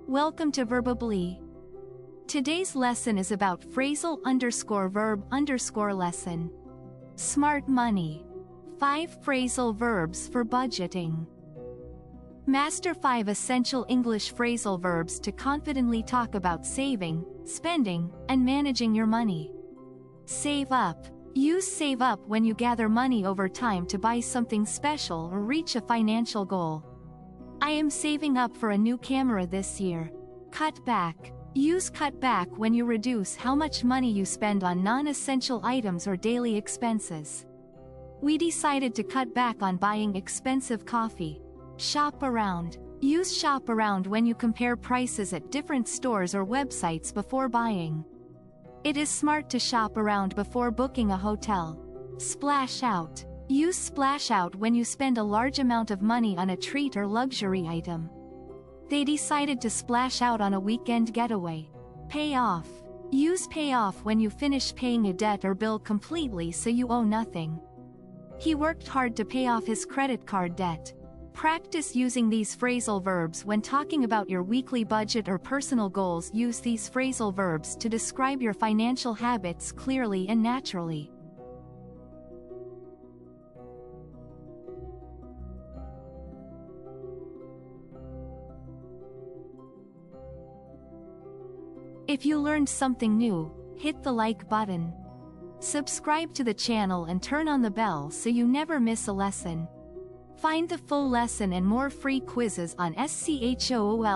Welcome to Verbably. Today's lesson is about phrasal_verb_ lesson. Smart money. 5 phrasal verbs for budgeting. Master 5 essential English phrasal verbs to confidently talk about saving, spending, and managing your money. Save up. Use save up when you gather money over time to buy something special or reach a financial goal. I am saving up for a new camera this year. Cut back. Use cut back when you reduce how much money you spend on non-essential items or daily expenses. We decided to cut back on buying expensive coffee. Shop around. Use shop around when you compare prices at different stores or websites before buying. It is smart to shop around before booking a hotel. Splash out. Use splash out when you spend a large amount of money on a treat or luxury item. They decided to splash out on a weekend getaway. Pay off. Use pay off when you finish paying a debt or bill completely so you owe nothing. He worked hard to pay off his credit card debt. Practice using these phrasal verbs when talking about your weekly budget or personal goals. Use these phrasal verbs to describe your financial habits clearly and naturally. If you learned something new, hit the like button. Subscribe to the channel and turn on the bell so you never miss a lesson. Find the full lesson and more free quizzes on school.dxt.